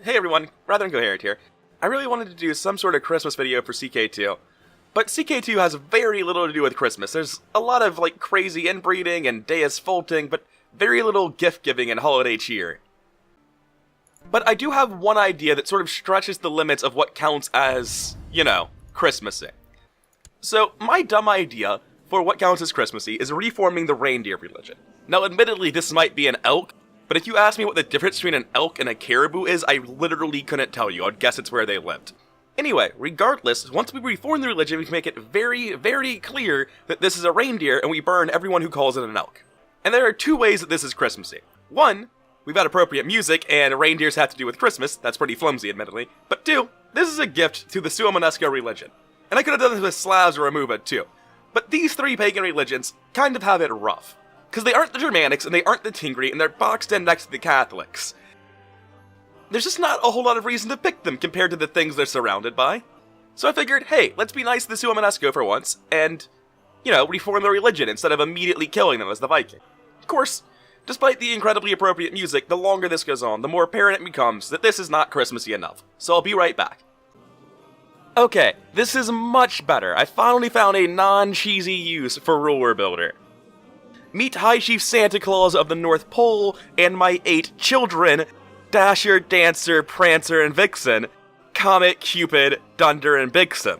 Hey everyone, rather Incoherent here. I really wanted to do some sort of Christmas video for CK2, but CK2 has very little to do with Christmas. There's a lot of crazy inbreeding and Deus Vulting, but very little gift giving and holiday cheer. But I do have one idea that sort of stretches the limits of what counts as, Christmassy. So my dumb idea for what counts as Christmassy is reforming the reindeer religion. Now admittedly this might be an elk, but if you ask me what the difference between an elk and a caribou is, I literally couldn't tell you. I'd guess it's where they lived. Anyway, regardless, once we reform the religion, we can make it very, very clear that this is a reindeer and we burn everyone who calls it an elk. And there are two ways that this is Christmassy. One, we've got appropriate music and reindeers have to do with Christmas. That's pretty flimsy, admittedly. But two, this is a gift to the Suomenusko religion. And I could have done this with Slavs or Amuba too. But these three pagan religions kind of have it rough. Because they aren't the Germanics, and they aren't the Tingri, and they're boxed in next to the Catholics. There's just not a whole lot of reason to pick them compared to the things they're surrounded by. So I figured, hey, let's be nice to the Suomenusko for once, and, reform their religion instead of immediately killing them as the Viking. Of course, despite the incredibly appropriate music, the longer this goes on, the more apparent it becomes that this is not Christmassy enough. So I'll be right back. Okay, this is much better. I finally found a non-cheesy use for Ruler Builder. Meet High Chief Santa Claus of the North Pole and my 8 children, Dasher, Dancer, Prancer, and Vixen, Comet, Cupid, Dunder, and Bixen.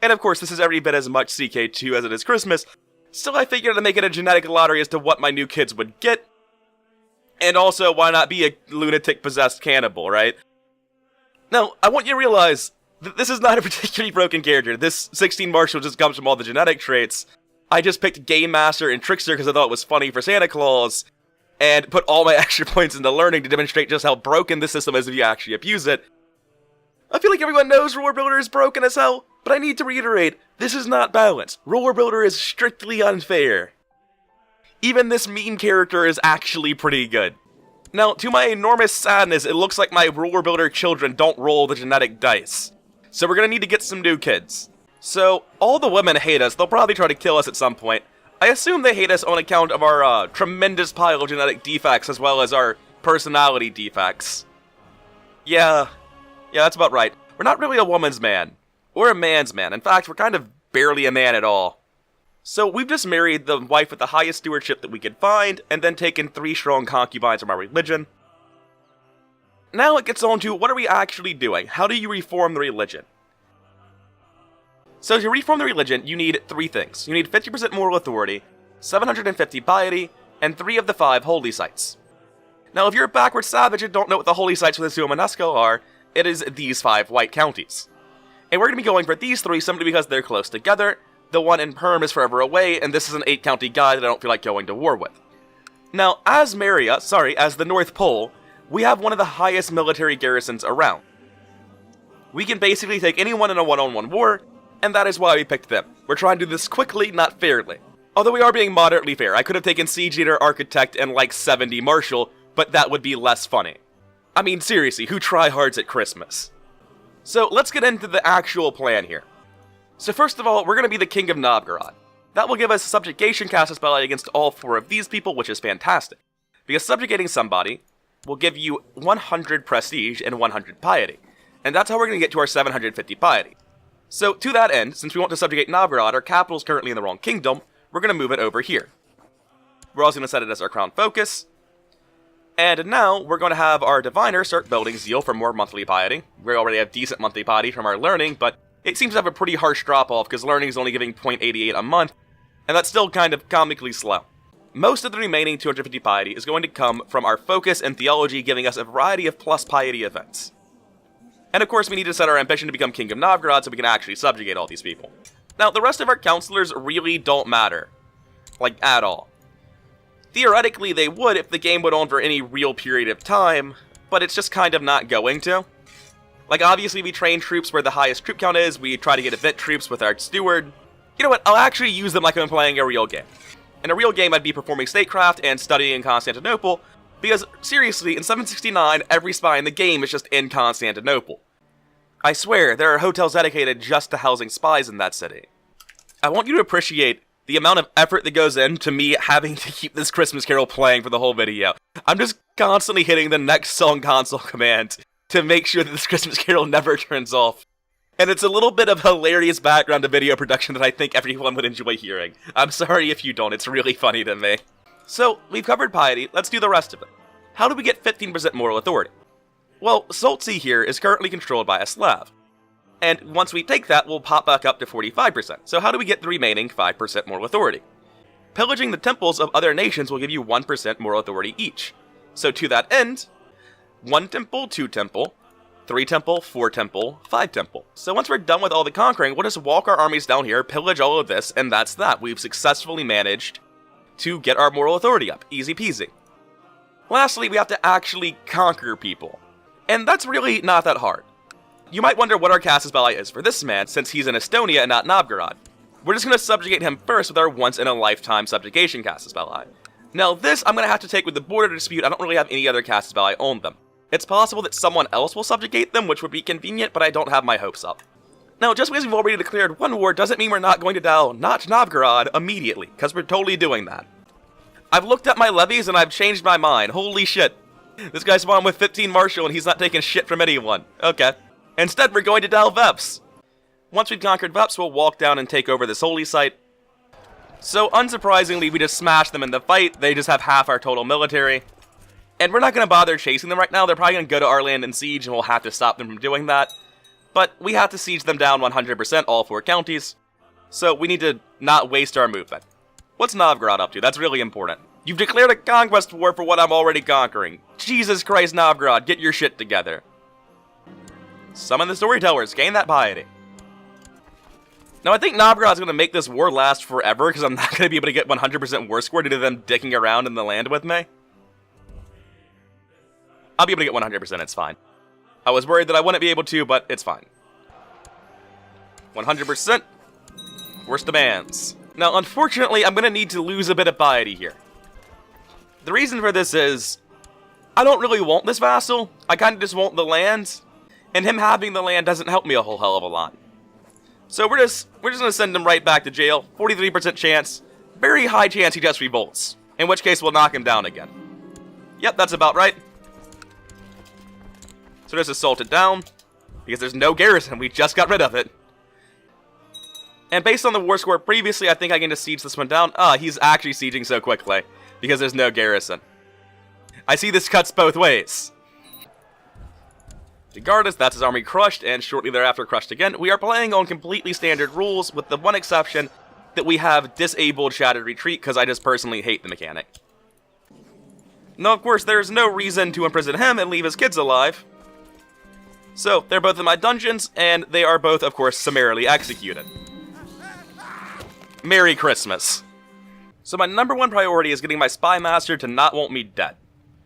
And of course, this is every bit as much CK2 as it is Christmas. Still, I figured to make it a genetic lottery as to what my new kids would get. And also, why not be a lunatic-possessed cannibal, right? Now, I want you to realize that this is not a particularly broken character. This 16 Marshall just comes from all the genetic traits. I just picked Game Master and Trickster because I thought it was funny for Santa Claus, and put all my extra points into learning to demonstrate just how broken the system is if you actually abuse it. I feel like everyone knows Ruler Builder is broken as hell, but I need to reiterate, this is not balanced. Ruler Builder is strictly unfair. Even this mean character is actually pretty good. Now, to my enormous sadness, it looks like my Ruler Builder children don't roll the genetic dice. So we're gonna need to get some new kids. So, all the women hate us. They'll probably try to kill us at some point. I assume they hate us on account of our tremendous pile of genetic defects as well as our personality defects. Yeah, that's about right. We're not really a woman's man. We're a man's man. In fact, we're kind of barely a man at all. So, we've just married the wife with the highest stewardship that we could find, and then taken 3 strong concubines from our religion. Now it gets on to, what are we actually doing? How do you reform the religion? So to reform the religion, you need 3 things. You need 50% moral authority, 750 piety, and 3 of the 5 holy sites. Now if you're a backward savage and don't know what the holy sites for the Suomenusko are, it is these 5 white counties. And we're going to be going for these 3 simply because they're close together, the one in Perm is forever away, and this is an 8-county guy that I don't feel like going to war with. Now, as the North Pole, we have one of the highest military garrisons around. We can basically take anyone in a one-on-one war, and that is why we picked them. We're trying to do this quickly, not fairly. Although we are being moderately fair. I could have taken Siege Leader, Architect, and 70 Marshal, but that would be less funny. I mean, seriously, who tryhards at Christmas? So, let's get into the actual plan here. So first of all, we're going to be the King of Novgorod. That will give us Subjugation cast spell against all 4 of these people, which is fantastic. Because subjugating somebody will give you 100 Prestige and 100 Piety. And that's how we're going to get to our 750 Piety. So, to that end, since we want to subjugate Novgorod, our capital is currently in the wrong kingdom, we're going to move it over here. We're also going to set it as our crown focus. And now, we're going to have our diviner start building Zeal for more monthly piety. We already have decent monthly piety from our learning, but it seems to have a pretty harsh drop-off because learning is only giving 0.88 a month, and that's still kind of comically slow. Most of the remaining 250 piety is going to come from our focus and theology, giving us a variety of plus piety events. And of course, we need to set our ambition to become King of Novgorod so we can actually subjugate all these people. Now, the rest of our counselors really don't matter. At all. Theoretically, they would if the game went on for any real period of time, but it's just kind of not going to. Obviously, we train troops where the highest troop count is, we try to get event troops with our steward. You know what, I'll actually use them like I'm playing a real game. In a real game, I'd be performing statecraft and studying in Constantinople, because, seriously, in 769, every spy in the game is just in Constantinople. I swear, there are hotels dedicated just to housing spies in that city. I want you to appreciate the amount of effort that goes into me having to keep this Christmas Carol playing for the whole video. I'm just constantly hitting the next song console command to make sure that this Christmas Carol never turns off. And it's a little bit of hilarious background to video production that I think everyone would enjoy hearing. I'm sorry if you don't, it's really funny to me. So, we've covered piety, let's do the rest of it. How do we get 15% moral authority? Well, Soltsi here is currently controlled by a Slav. And once we take that, we'll pop back up to 45%. So how do we get the remaining 5% moral authority? Pillaging the temples of other nations will give you 1% moral authority each. So to that end, 1 temple, 2 temple, 3 temple, 4 temple, 5 temple. So once we're done with all the conquering, we'll just walk our armies down here, pillage all of this, and that's that. We've successfully managed to get our moral authority up. Easy peasy. Lastly, we have to actually conquer people. And that's really not that hard. You might wonder what our casus belli is for this man, since he's in Estonia and not Novgorod. We're just going to subjugate him first with our once-in-a-lifetime subjugation casus belli. Now this, I'm going to have to take with the border dispute. I don't really have any other casus belli on them. It's possible that someone else will subjugate them, which would be convenient, but I don't have my hopes up. Now, just because we've already declared one war doesn't mean we're not going to dial not Novgorod immediately, because we're totally doing that. I've looked at my levies and I've changed my mind. Holy shit. This guy's spawned with 15 martial and he's not taking shit from anyone. Okay. Instead, we're going to dial Veps. Once we've conquered Veps, we'll walk down and take over this holy site. So, unsurprisingly, we just smash them in the fight. They just have half our total military. And we're not going to bother chasing them right now. They're probably going to go to our land and siege, and we'll have to stop them from doing that. But we have to siege them down 100%, all 4 counties. So, we need to not waste our movement. What's Novgorod up to? That's really important. You've declared a conquest war for what I'm already conquering. Jesus Christ, Novgorod, get your shit together. Summon the storytellers, gain that piety. Now, I think Novgorod's going to make this war last forever, because I'm not going to be able to get 100% war score due to them dicking around in the land with me. I'll be able to get 100%, it's fine. I was worried that I wouldn't be able to, but it's fine. 100%. Worst demands. Now, unfortunately, I'm going to need to lose a bit of piety here. The reason for this is, I don't really want this vassal. I kind of just want the land. And him having the land doesn't help me a whole hell of a lot. So we're just going to send him right back to jail. 43% chance. Very high chance he just revolts. In which case, we'll knock him down again. Yep, that's about right. So just assault it down. Because there's no garrison. We just got rid of it. And based on the war score previously, I think I can just siege this one down. He's actually sieging so quickly. Because there's no garrison. I see this cuts both ways. Regardless, that's his army crushed, and shortly thereafter crushed again. We are playing on completely standard rules, with the one exception that we have disabled Shattered Retreat, because I just personally hate the mechanic. Now, of course, there's no reason to imprison him and leave his kids alive. So, they're both in my dungeons, and they are both, of course, summarily executed. Merry Christmas. So my number one priority is getting my Spy Master to not want me dead.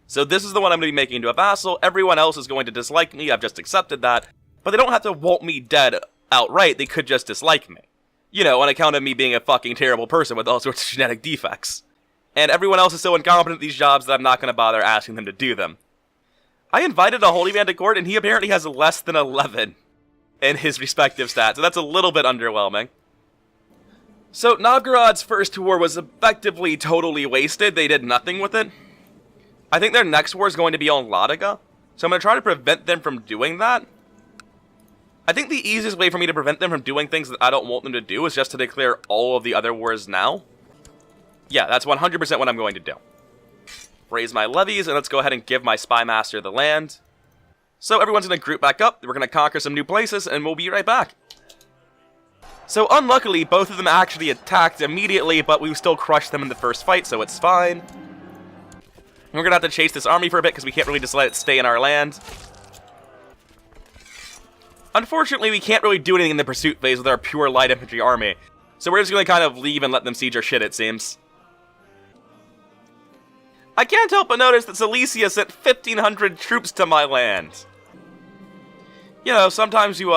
So this is the one I'm going to be making into a vassal. Everyone else is going to dislike me, I've just accepted that. But they don't have to want me dead outright, they could just dislike me. You know, on account of me being a fucking terrible person with all sorts of genetic defects. And everyone else is so incompetent at these jobs that I'm not going to bother asking them to do them. I invited a holy man to court, and he apparently has less than 11 in his respective stats, so that's a little bit underwhelming. So Novgorod's first war was effectively totally wasted, they did nothing with it. I think their next war is going to be on Ladoga, so I'm going to try to prevent them from doing that. I think the easiest way for me to prevent them from doing things that I don't want them to do is just to declare all of the other wars now. Yeah, that's 100% what I'm going to do. Raise my levies, and let's go ahead and give my Spy Master the land. So everyone's going to group back up, we're going to conquer some new places, and we'll be right back. So unluckily, both of them actually attacked immediately, but we still crushed them in the first fight, so it's fine. We're going to have to chase this army for a bit because we can't really just let it stay in our land. Unfortunately, we can't really do anything in the pursuit phase with our pure light infantry army. So we're just going to kind of leave and let them siege our shit, it seems. I can't help but notice that Silesia sent 1,500 troops to my land. You know, sometimes you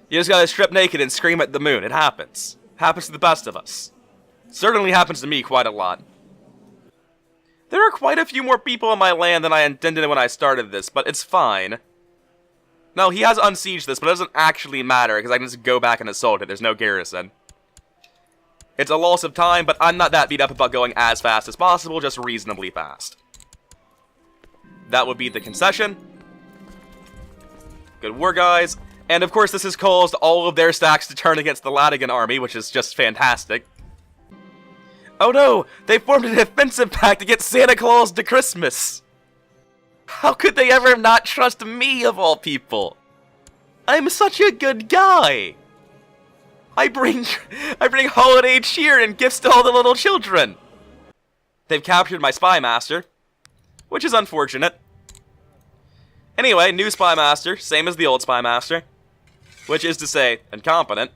just gotta strip naked and scream at the moon. It happens. Happens to the best of us. Certainly happens to me quite a lot. There are quite a few more people on my land than I intended when I started this, but it's fine. No, he has unsieged this, but it doesn't actually matter, because I can just go back and assault it. There's no garrison. It's a loss of time, but I'm not that beat up about going as fast as possible, just reasonably fast. That would be the concession. Good war, guys. And of course, this has caused all of their stacks to turn against the Latigan army, which is just fantastic. Oh no! They formed a defensive pact against Santa Claus to Christmas! How could they ever not trust me, of all people? I'm such a good guy! I bring holiday cheer and gifts to all the little children! They've captured my spy master, which is unfortunate. Anyway, new spy master, same as the old spy master, which is to say, incompetent.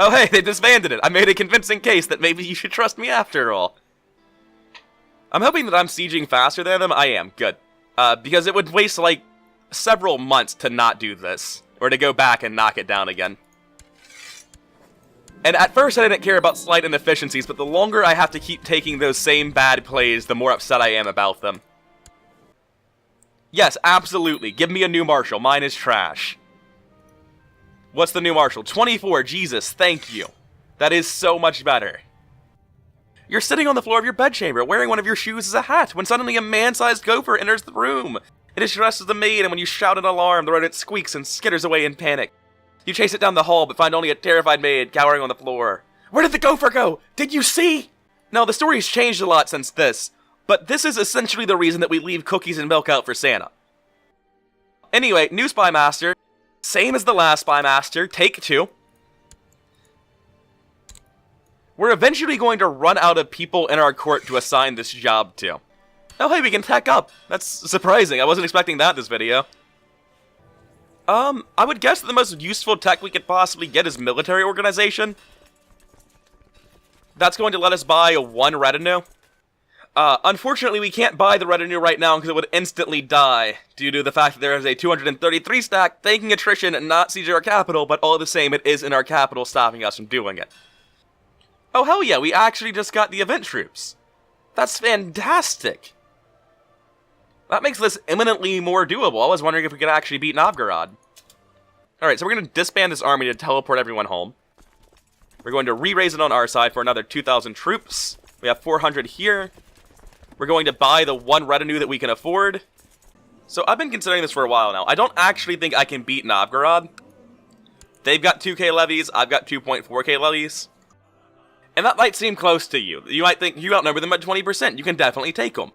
Oh hey, they disbanded it! I made a convincing case that maybe you should trust me after all. I'm hoping that I'm sieging faster than them. I am, good. Because it would waste, like, several months to not do this, or to go back and knock it down again. And at first I didn't care about slight inefficiencies, but the longer I have to keep taking those same bad plays, the more upset I am about them. Yes, absolutely, give me a new marshal, mine is trash. What's the new marshal? 24, Jesus, thank you. That is so much better. You're sitting on the floor of your bedchamber, wearing one of your shoes as a hat, when suddenly a man-sized gopher enters the room. It is dressed as a maid, and when you shout an alarm, the rodent squeaks and skitters away in panic. You chase it down the hall, but find only a terrified maid cowering on the floor. Where did the gopher go? Did you see? Now, the story's changed a lot since this, but this is essentially the reason that we leave cookies and milk out for Santa. Anyway, new spy master. Same as the last spy master, take 2. We're eventually going to run out of people in our court to assign this job to. Oh hey, we can tech up. That's surprising. I wasn't expecting that in this video. I would guess that the most useful tech we could possibly get is military organization. That's going to let us buy 1 retinue. Unfortunately, we can't buy the retinue right now because it would instantly die, due to the fact that there is a 233 stack, thanking attrition and not siege our capital, but all the same, it is in our capital stopping us from doing it. Oh hell yeah, we actually just got the event troops. That's fantastic. That makes this imminently more doable. I was wondering if we could actually beat Novgorod. Alright, so we're going to disband this army to teleport everyone home. We're going to re-raise it on our side for another 2,000 troops. We have 400 here. We're going to buy the 1 retinue that we can afford. So I've been considering this for a while now. I don't actually think I can beat Novgorod. They've got 2k levies, I've got 2.4k levies. And that might seem close to you. You might think you outnumber them by 20%. You can definitely take them.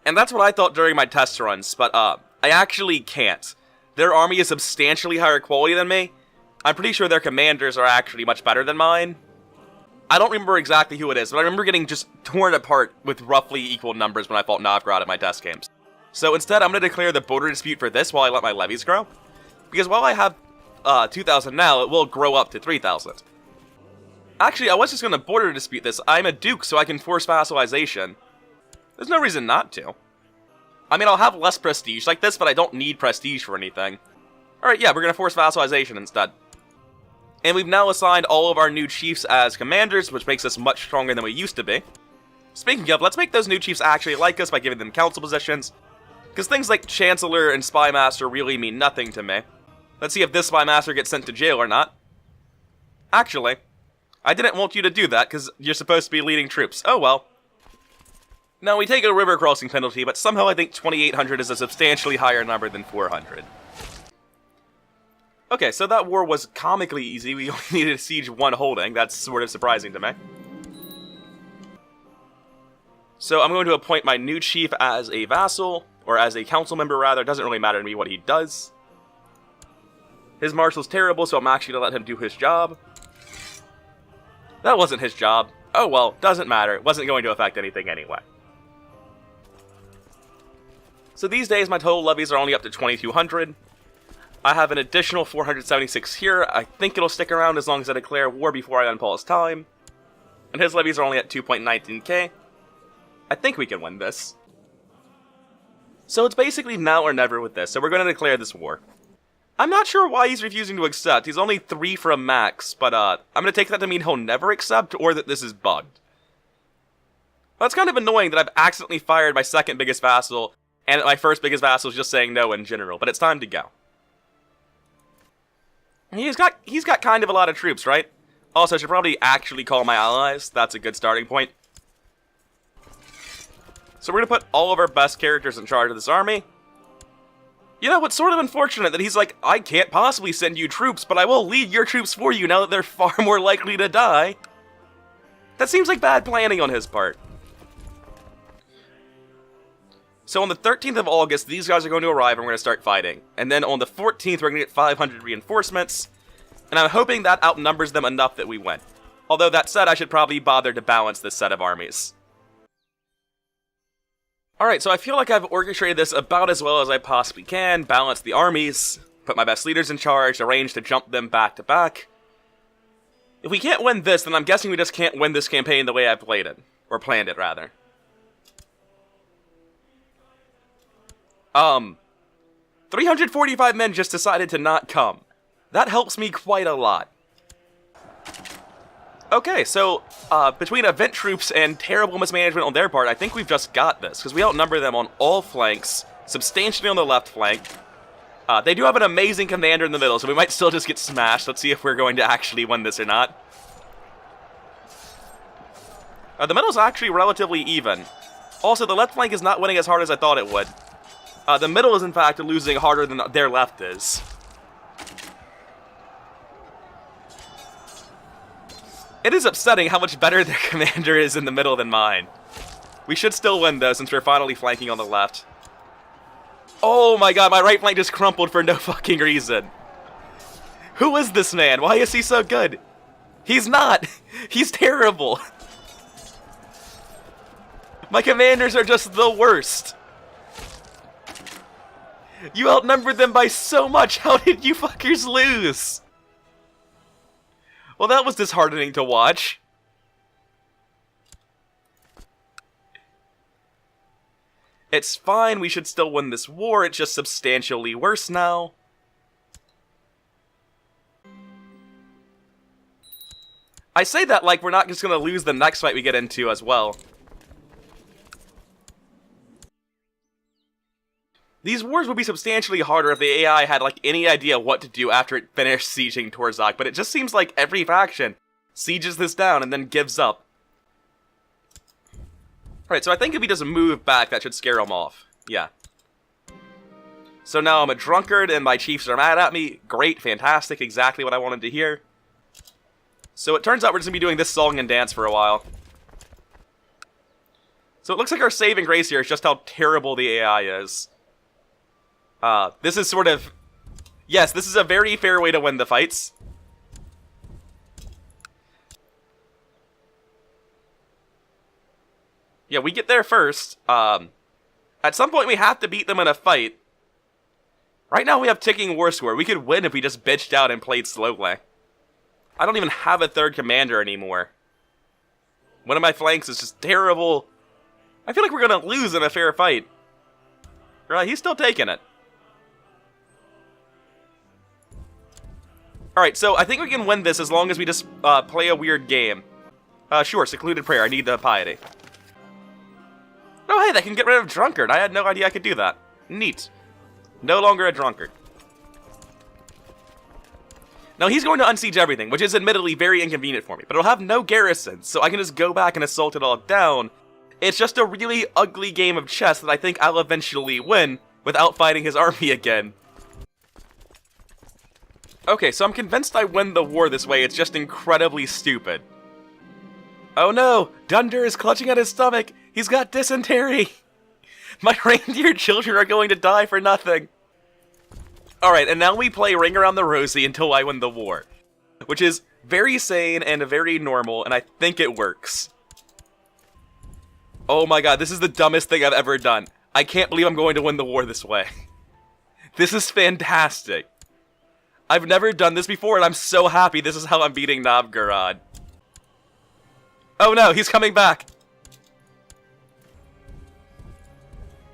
And that's what I thought during my test runs, but I actually can't. Their army is substantially higher quality than me. I'm pretty sure their commanders are actually much better than mine. I don't remember exactly who it is, but I remember getting just torn apart with roughly equal numbers when I fought Novgorod at my test games. So instead, I'm going to declare the border dispute for this while I let my levies grow. Because while I have 2,000 now, it will grow up to 3,000. Actually, I was just going to border dispute this. I'm a duke, so I can force vassalization. There's no reason not to. I mean, I'll have less prestige like this, but I don't need prestige for anything. Alright, yeah, we're going to force vassalization instead. And we've now assigned all of our new chiefs as commanders, which makes us much stronger than we used to be. Speaking of, let's make those new chiefs actually like us by giving them council positions. Because things like Chancellor and Spy Master really mean nothing to me. Let's see if this Spy Master gets sent to jail or not. Actually, I didn't want you to do that, because you're supposed to be leading troops. Oh well. Now, we take a river crossing penalty, but somehow I think 2,800 is a substantially higher number than 400. Okay, so that war was comically easy. We only needed to siege 1 holding. That's sort of surprising to me. So I'm going to appoint my new chief as a vassal, or as a council member rather. It doesn't really matter to me what he does. His marshal's terrible, so I'm actually going to let him do his job. That wasn't his job. Oh well, doesn't matter. It wasn't going to affect anything anyway. So these days my total levies are only up to 2,200. I have an additional 476 here. I think it'll stick around as long as I declare war before I unpause time. And his levies are only at 2.19k. I think we can win this. So it's basically now or never with this, so we're going to declare this war. I'm not sure why he's refusing to accept. He's only 3 for a max, but I'm going to take that to mean he'll never accept, or that this is bugged. Well, it's kind of annoying that I've accidentally fired my second biggest vassal, and my first biggest vassal is just saying no in general, but it's time to go. He's got kind of a lot of troops, right? Also, I should probably actually call my allies. That's a good starting point. So we're gonna put all of our best characters in charge of this army. You know, it's sort of unfortunate that he's like, I can't possibly send you troops, but I will lead your troops for you now that they're far more likely to die. That seems like bad planning on his part. So on the 13th of August, these guys are going to arrive and we're going to start fighting. And then on the 14th, we're going to get 500 reinforcements. And I'm hoping that outnumbers them enough that we win. Although that said, I should probably bother to balance this set of armies. Alright, so I feel like I've orchestrated this about as well as I possibly can, balance the armies, put my best leaders in charge, arrange to jump them back to back. If we can't win this, then I'm guessing we just can't win this campaign the way I played it. Or planned it, rather. 345 men just decided to not come. That helps me quite a lot. Okay, so, between event troops and terrible mismanagement on their part, I think we've just got this, because we outnumber them on all flanks, substantially on the left flank. They do have an amazing commander in the middle, so we might still just get smashed. Let's see if we're going to actually win this or not. The middle's actually relatively even. Also, the left flank is not winning as hard as I thought it would. The middle is, in fact, losing harder than their left is. It is upsetting how much better their commander is in the middle than mine. We should still win, though, since we're finally flanking on the left. Oh my god, my right flank just crumpled for no fucking reason. Who is this man? Why is he so good? He's not! He's terrible! My commanders are just the worst! You outnumbered them by so much! How did you fuckers lose? Well, that was disheartening to watch. It's fine, we should still win this war, it's just substantially worse now. I say that like we're not just gonna lose the next fight we get into as well. These wars would be substantially harder if the AI had like any idea what to do after it finished sieging Torzok, but it just seems like every faction sieges this down and then gives up. Alright, so I think if he doesn't move back, that should scare him off. Yeah. So now I'm a drunkard and my chiefs are mad at me. Great, fantastic, exactly what I wanted to hear. So it turns out we're just going to be doing this song and dance for a while. So it looks like our saving grace here is just how terrible the AI is. This is sort of... Yes, this is a very fair way to win the fights. Yeah, we get there first. At some point we have to beat them in a fight. Right now we have ticking war score. We could win if we just bitched out and played slowly. I don't even have a third commander anymore. One of my flanks is just terrible. I feel like we're gonna lose in a fair fight. Right, he's still taking it. Alright, so I think we can win this as long as we just play a weird game. Sure, secluded prayer. I need the piety. Oh, hey, they can get rid of drunkard. I had no idea I could do that. Neat. No longer a drunkard. Now, he's going to unsiege everything, which is admittedly very inconvenient for me, but it'll have no garrisons, so I can just go back and assault it all down. It's just a really ugly game of chess that I think I'll eventually win without fighting his army again. Okay, so I'm convinced I win the war this way, it's just incredibly stupid. Oh no! Dunder is clutching at his stomach! He's got dysentery! My reindeer children are going to die for nothing! Alright, and now we play Ring Around the Rosie until I win the war. Which is very sane and very normal, and I think it works. Oh my god, this is the dumbest thing I've ever done. I can't believe I'm going to win the war this way. This is fantastic. I've never done this before, and I'm so happy this is how I'm beating Novgorod. Oh no, he's coming back!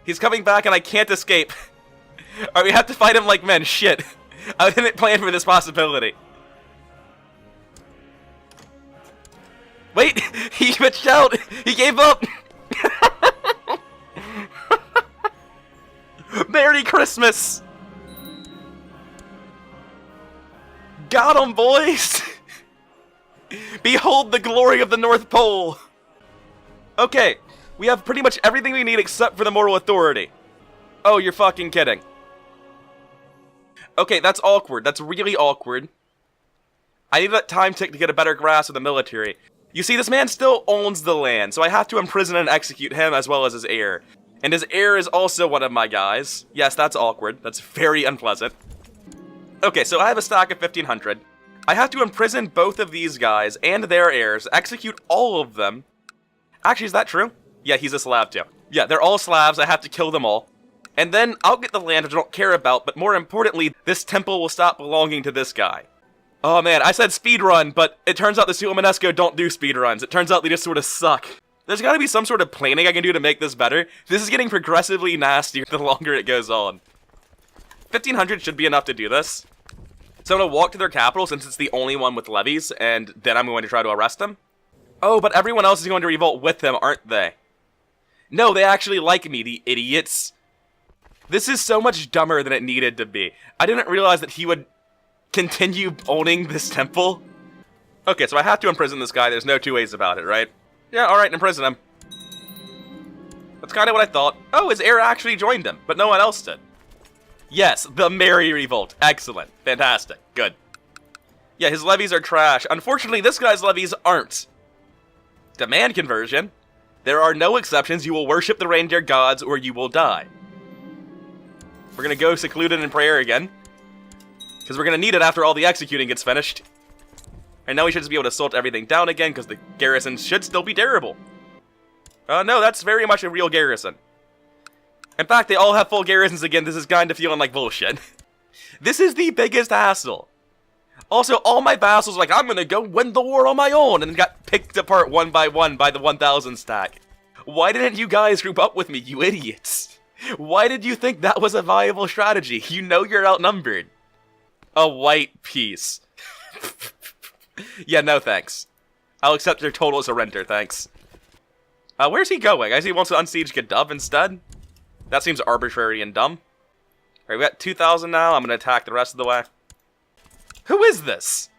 He's coming back and I can't escape. Alright, we have to fight him like men, shit. I didn't plan for this possibility. Wait, he switched out! He gave up! Merry Christmas! Got him, boys! Behold the glory of the North Pole! Okay, we have pretty much everything we need except for the moral authority. Oh, you're fucking kidding. Okay, that's awkward. That's really awkward. I need that time tick to get a better grasp of the military. You see, this man still owns the land, so I have to imprison and execute him as well as his heir. And his heir is also one of my guys. Yes, that's awkward. That's very unpleasant. Okay, so I have a stack of 1,500. I have to imprison both of these guys and their heirs, execute all of them. Actually, is that true? Yeah, he's a Slav too. Yeah, they're all Slavs. I have to kill them all. And then I'll get the land which I don't care about, but more importantly, this temple will stop belonging to this guy. Oh man, I said speedrun, but it turns out the Suomenusko don't do speedruns. It turns out they just sort of suck. There's gotta be some sort of planning I can do to make this better. This is getting progressively nastier the longer it goes on. 1,500 should be enough to do this. So I'm gonna walk to their capital since it's the only one with levies, and then I'm going to try to arrest them. Oh, but everyone else is going to revolt with them, aren't they? No, they actually like me, the idiots. This is so much dumber than it needed to be. I didn't realize that he would continue owning this temple. Okay, so I have to imprison this guy. There's no two ways about it, right? Yeah, alright, imprison him. That's kind of what I thought. Oh, his heir actually joined him, but no one else did. Yes, the merry revolt. Excellent. Fantastic. Good. Yeah, his levies are trash. Unfortunately, this guy's levies aren't. Demand conversion. There are no exceptions. You will worship the reindeer gods or you will die. We're gonna go secluded in prayer again. Because we're gonna need it after all the executing gets finished. And now we should just be able to salt everything down again, because the garrisons should still be terrible. No, that's very much a real garrison. In fact, they all have full garrisons again. This is kind of feeling like bullshit. This is the biggest hassle. Also, all my vassals are like, I'm gonna go win the war on my own, and got picked apart one by the 1,000 stack. Why didn't you guys group up with me, you idiots? Why did you think that was a viable strategy? You know you're outnumbered. A white piece. Yeah, no thanks. I'll accept your total surrender, thanks. Where's he going? I guess he wants to unsiege Gothic instead? That seems arbitrary and dumb. Alright, we got 2,000 now. I'm gonna attack the rest of the way. Who is this?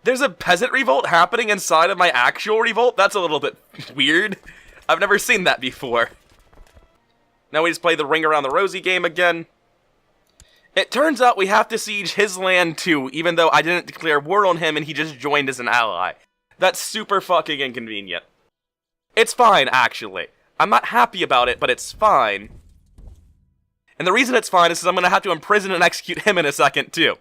There's a peasant revolt happening inside of my actual revolt? That's a little bit weird. I've never seen that before. Now we just play the ring around the rosy game again. It turns out we have to siege his land too, even though I didn't declare war on him and he just joined as an ally. That's super fucking inconvenient. It's fine, actually. I'm not happy about it, but it's fine. And the reason it's fine is because I'm going to have to imprison and execute him in a second, too.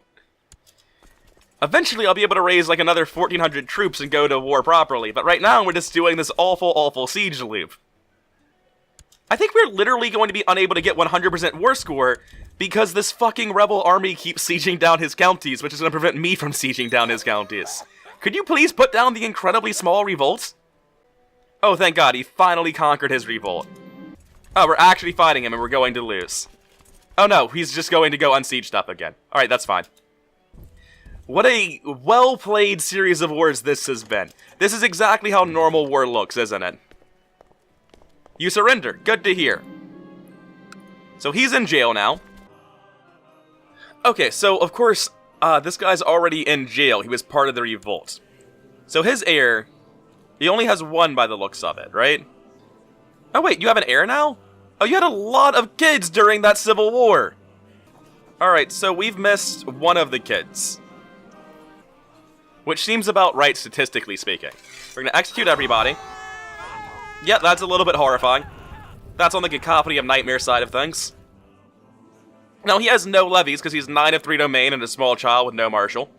Eventually, I'll be able to raise, like, another 1,400 troops and go to war properly, but right now, we're just doing this awful, awful siege loop. I think we're literally going to be unable to get 100% war score because this fucking rebel army keeps sieging down his counties, which is going to prevent me from sieging down his counties. Could you please put down the incredibly small revolt? Oh, thank God, he finally conquered his revolt. Oh, we're actually fighting him and we're going to lose. Oh no, he's just going to go unsieged up again. Alright, that's fine. What a well-played series of wars this has been. This is exactly how normal war looks, isn't it? You surrender. Good to hear. So he's in jail now. Okay, so of course, this guy's already in jail. He was part of the revolt. So his heir, he only has one by the looks of it, right? Oh wait, you have an heir now? Oh, you had a lot of kids during that civil war. Alright, so we've missed one of the kids. Which seems about right, statistically speaking. We're gonna execute everybody. Yeah, that's a little bit horrifying. That's on the Cacophony of Nightmare side of things. Now, he has no levies, because he's 9 of 3 domain and a small child with no marshal.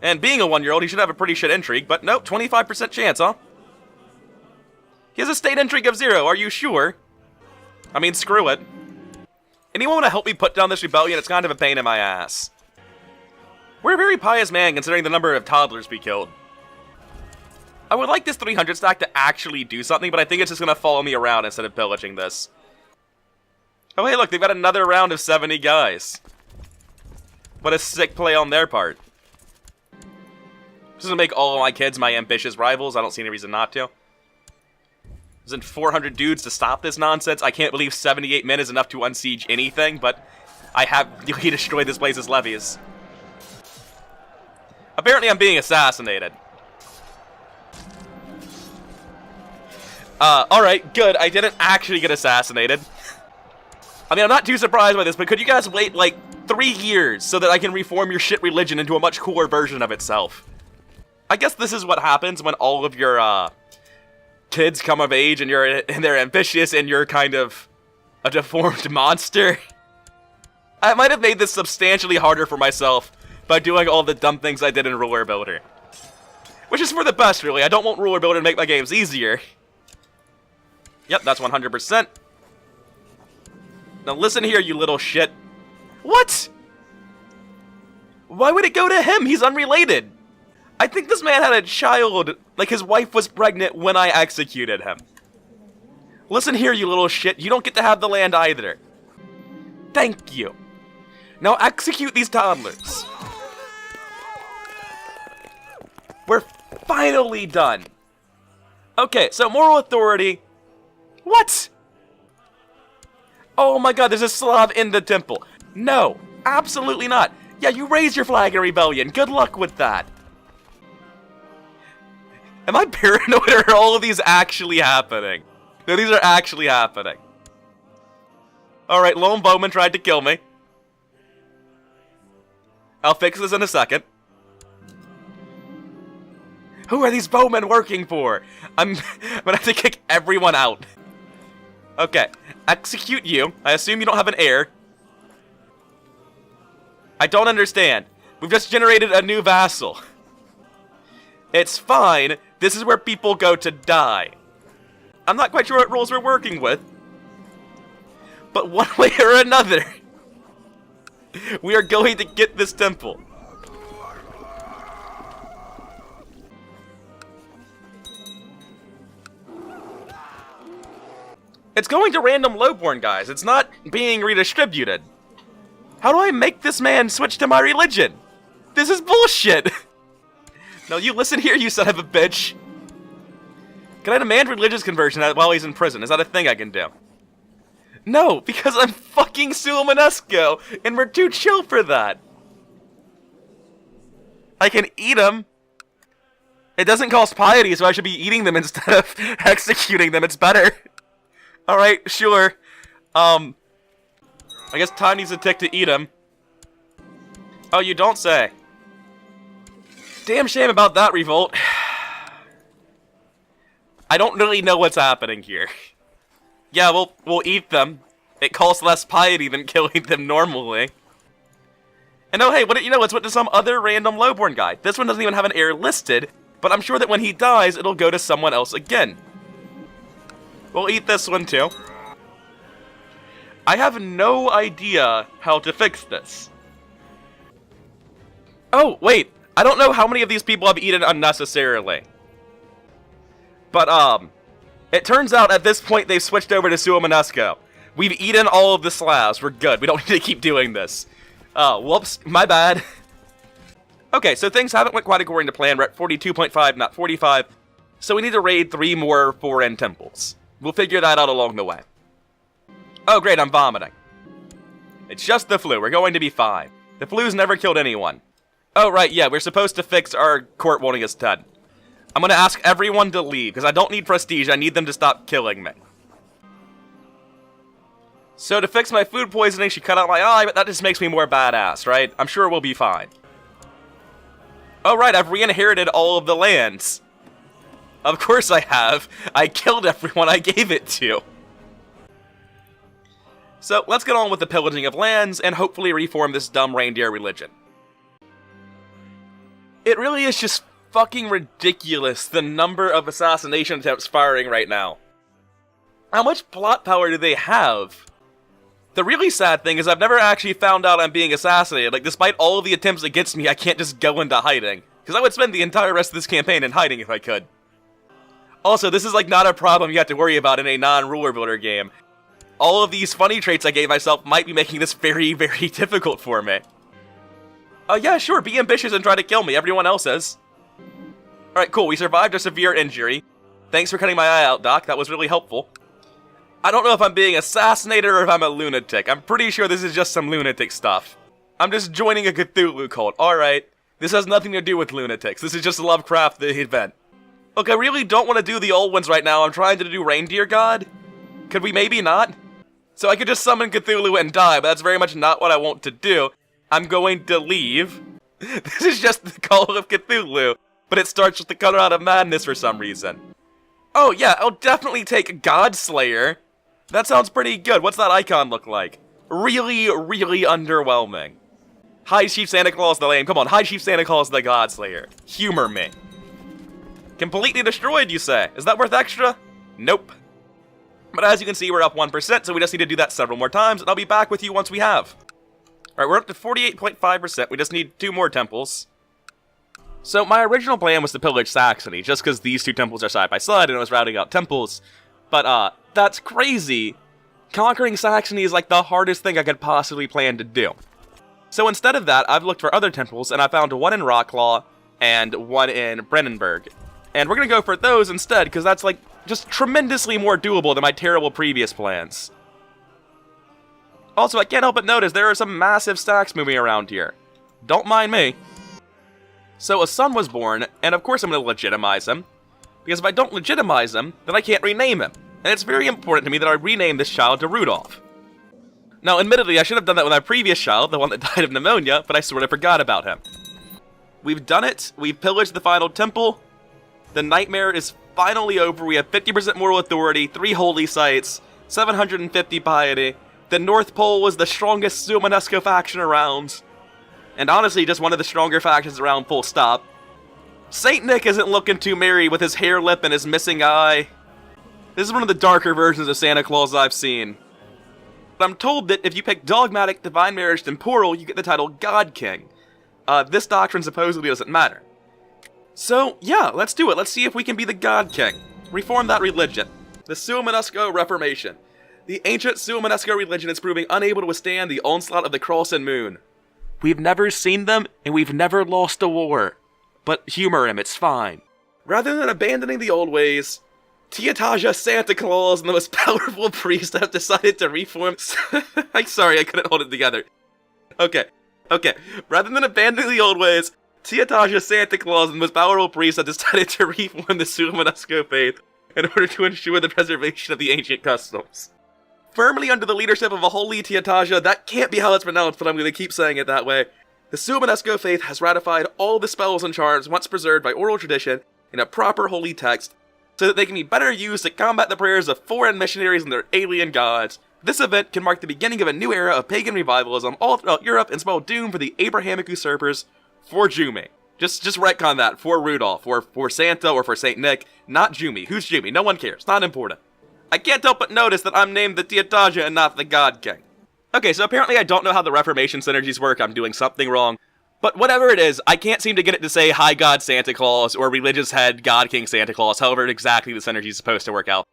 And being a 1-year-old, he should have a pretty shit intrigue, but nope, 25% chance, huh? He has a state intrigue of 0, are you sure? I mean, screw it. Anyone want to help me put down this rebellion? It's kind of a pain in my ass. We're a very pious man, considering the number of toddlers we killed. I would like this 300 stack to actually do something, but I think it's just going to follow me around instead of pillaging this. Oh hey, look, they've got another round of 70 guys. What a sick play on their part. This is going to make all of my kids my ambitious rivals. I don't see any reason not to. Isn't 400 dudes to stop this nonsense? I can't believe 78 men is enough to unsiege anything, but I have really destroyed this place's levies. Apparently I'm being assassinated. Alright, good. I didn't actually get assassinated. I mean, I'm not too surprised by this, but could you guys wait, like, 3 years so that I can reform your shit religion into a much cooler version of itself? I guess this is what happens when all of your, kids come of age and they're ambitious and you're kind of a deformed monster. I might have made this substantially harder for myself by doing all the dumb things I did in Ruler Builder. Which is for the best, really. I don't want Ruler Builder to make my games easier. Yep, that's 100%. Now listen here, you little shit. What? Why would it go to him? He's unrelated. I think this man had a child, like his wife was pregnant when I executed him. Listen here, you little shit. You don't get to have the land either. Thank you. Now execute these toddlers. We're finally done. Okay, so moral authority. What? Oh my god, there's a Slav in the temple. No, absolutely not. Yeah, you raise your flag in rebellion. Good luck with that. Am I paranoid or are all of these actually happening? No, these are actually happening. Alright, Lone Bowman tried to kill me. I'll fix this in a second. Who are these bowmen working for? I'm gonna have to kick everyone out. Okay, execute you. I assume you don't have an heir. I don't understand. We've just generated a new vassal. It's fine. This is where people go to die. I'm not quite sure what rules we're working with. But one way or another, we are going to get this temple. It's going to random lowborn guys. It's not being redistributed. How do I make this man switch to my religion? This is bullshit. No, you listen here, you son of a bitch. Can I demand religious conversion while he's in prison? Is that a thing I can do? No, because I'm fucking Suomenusko, and we're too chill for that. I can eat them. It doesn't cost piety, so I should be eating them instead of executing them. It's better. Alright, sure. I guess time needs a tick to eat him. Oh, you don't say. Damn shame about that, Revolt. I don't really know what's happening here. Yeah, we'll eat them. It costs less piety than killing them normally. And oh hey, what you know, it's went to some other random lowborn guy. This one doesn't even have an heir listed, but I'm sure that when he dies, it'll go to someone else again. We'll eat this one too. I have no idea how to fix this. Oh, wait. I don't know how many of these people I've eaten unnecessarily. But, it turns out at this point they've switched over to Suomenusko. We've eaten all of the Slavs. We're good. We don't need to keep doing this. Whoops. My bad. Okay, so things haven't went quite according to plan. We're at 42.5, not 45. So we need to raid 3 more foreign temples. We'll figure that out along the way. Oh great, I'm vomiting. It's just the flu, we're going to be fine. The flu's never killed anyone. Oh right, yeah, we're supposed to fix our court wanting us dead. I'm gonna ask everyone to leave, because I don't need prestige, I need them to stop killing me. So to fix my food poisoning, she cut out my eye, but that just makes me more badass, right? I'm sure we'll be fine. Oh right, I've re-inherited all of the lands. Of course I have. I killed everyone I gave it to. So, let's get on with the pillaging of lands, and hopefully reform this dumb reindeer religion. It really is just fucking ridiculous, the number of assassination attempts firing right now. How much plot power do they have? The really sad thing is I've never actually found out I'm being assassinated. Like, despite all of the attempts against me, I can't just go into hiding. Because I would spend the entire rest of this campaign in hiding if I could. Also, this is like not a problem you have to worry about in a non-ruler builder game. All of these funny traits I gave myself might be making this very, very difficult for me. Oh yeah, sure, be ambitious and try to kill me, everyone else is. Alright, cool, we survived a severe injury. Thanks for cutting my eye out, Doc, that was really helpful. I don't know if I'm being assassinated or if I'm a lunatic. I'm pretty sure this is just some lunatic stuff. I'm just joining a Cthulhu cult, alright. This has nothing to do with lunatics. This is just Lovecraft, the event. Look, I really don't want to do the old ones right now. I'm trying to do Reindeer God. Could we maybe not? So I could just summon Cthulhu and die, but that's very much not what I want to do. I'm going to leave. This is just the Call of Cthulhu, but it starts with the Color Out of Madness for some reason. Oh yeah, I'll definitely take Godslayer. That sounds pretty good. What's that icon look like? Really, really underwhelming. Hi, Chief Santa Claus the Lame. Come on, Hi, Chief Santa Claus the Godslayer. Humor me. Completely destroyed, you say? Is that worth extra? Nope. But as you can see, we're up 1%, so we just need to do that several more times, and I'll be back with you once we have. Alright, we're up to 48.5%. We just need 2 more temples. So my original plan was to pillage Saxony, just because these 2 temples are side by side, and I was routing out temples. But, that's crazy. Conquering Saxony is like the hardest thing I could possibly plan to do. So instead of that, I've looked for other temples, and I found one in Rocklaw and one in Brennenburg. And we're gonna go for those instead, because that's like just tremendously more doable than my terrible previous plans. Also, I can't help but notice there are some massive stacks moving around here. Don't mind me. So a son was born, and of course I'm gonna legitimize him. Because if I don't legitimize him, then I can't rename him. And it's very important to me that I rename this child to Rudolph. Now, admittedly, I should have done that with my previous child, the one that died of pneumonia, but I sort of forgot about him. We've done it. We've pillaged the final temple. The nightmare is finally over. We have 50% moral authority, 3 holy sites, 750 piety. The North Pole was the strongest Suomenusko faction around. And honestly, just one of the stronger factions around, full stop. Saint Nick isn't looking too merry with his hair lip and his missing eye. This is one of the darker versions of Santa Claus I've seen. But I'm told that if you pick Dogmatic, Divine Marriage, Temporal, you get the title God King. This doctrine supposedly doesn't matter. So, yeah, let's do it. Let's see if we can be the God King. Reform that religion. The Suomenusko Reformation. The ancient Suomenusko religion is proving unable to withstand the onslaught of the cross and moon. We've never seen them, and we've never lost a war. But humor him, it's fine. Rather than abandoning the old ways, Tiataja, Santa Claus, and the most powerful priest have decided to reform... I'm sorry, I couldn't hold it together. Okay. Rather than abandoning the old ways, Tiataja, Santa Claus, and the most powerful priest have decided to reform the Suomenusko faith in order to ensure the preservation of the ancient customs. Firmly under the leadership of a holy Tiataja, that can't be how it's pronounced, but I'm going to keep saying it that way. The Suomenusko faith has ratified all the spells and charms once preserved by oral tradition in a proper holy text, so that they can be better used to combat the prayers of foreign missionaries and their alien gods. This event can mark the beginning of a new era of pagan revivalism all throughout Europe and spell doom for the Abrahamic usurpers for Jumi. Just retcon that for Rudolph, or for Santa, or for Saint Nick, not Jumi. Who's Jumi? No one cares. Not important. I can't help but notice that I'm named the Tiataja and not the God King. Okay, so apparently I don't know how the Reformation synergies work. I'm doing something wrong. But whatever it is, I can't seem to get it to say High God Santa Claus or Religious Head God King Santa Claus, however exactly the synergy is supposed to work out.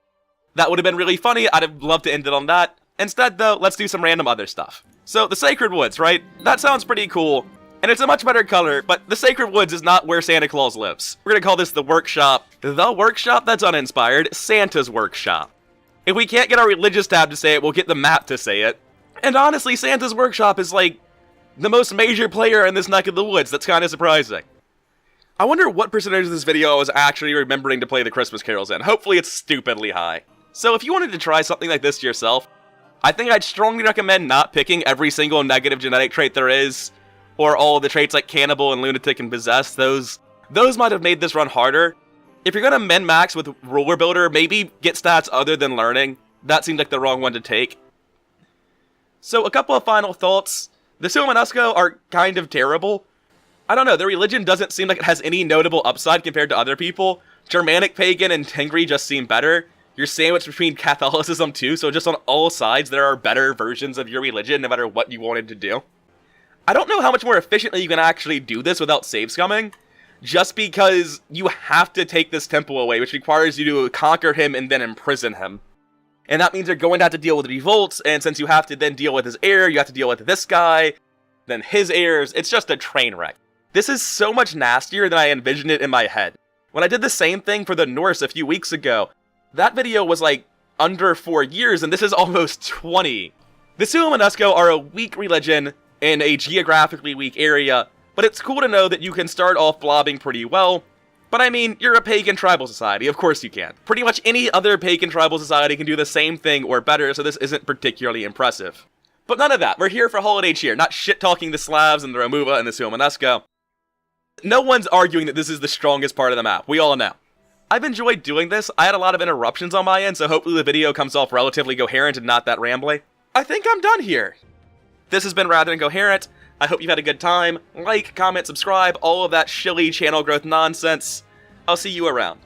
That would have been really funny. I'd have loved to end it on that. Instead, though, let's do some random other stuff. So, the Sacred Woods, right? That sounds pretty cool. And it's a much better color, but the Sacred Woods is not where Santa Claus lives. We're gonna call this the Workshop. The Workshop? That's uninspired. Santa's Workshop. If we can't get our religious tab to say it, we'll get the map to say it. And honestly, Santa's Workshop is like the most major player in this neck of the woods. That's kind of surprising. I wonder what percentage of this video I was actually remembering to play the Christmas carols in. Hopefully it's stupidly high. So if you wanted to try something like this yourself, I think I'd strongly recommend not picking every single negative genetic trait there is, or all the traits like Cannibal and Lunatic and Possessed. Those might have made this run harder. If you're gonna min-max with Ruler Builder, maybe get stats other than Learning. That seems like the wrong one to take. So a couple of final thoughts. The Suomenusko are kind of terrible. I don't know, their religion doesn't seem like it has any notable upside compared to other people. Germanic Pagan and Tengri just seem better. You're sandwiched between Catholicism too, so just on all sides there are better versions of your religion no matter what you wanted to do. I don't know how much more efficiently you can actually do this without save scumming, just because you have to take this temple away, which requires you to conquer him and then imprison him. And that means you're going to have to deal with revolts, and since you have to then deal with his heir, you have to deal with this guy, then his heirs. It's just a train wreck. This is so much nastier than I envisioned it in my head. When I did the same thing for the Norse a few weeks ago, that video was like under 4 years, and this is almost 20. The Suomenusko are a weak religion in a geographically weak area, but it's cool to know that you can start off blobbing pretty well. But I mean, you're a pagan tribal society, of course you can. Pretty much any other pagan tribal society can do the same thing or better, so this isn't particularly impressive. But none of that, we're here for holiday cheer, not shit-talking the Slavs and the Romuva and the Suomenusko. No one's arguing that this is the strongest part of the map, we all know. I've enjoyed doing this. I had a lot of interruptions on my end, so hopefully the video comes off relatively coherent and not that rambly. I think I'm done here. This has been rather incoherent. I hope you've had a good time. Like, comment, subscribe, all of that shilly channel growth nonsense. I'll see you around.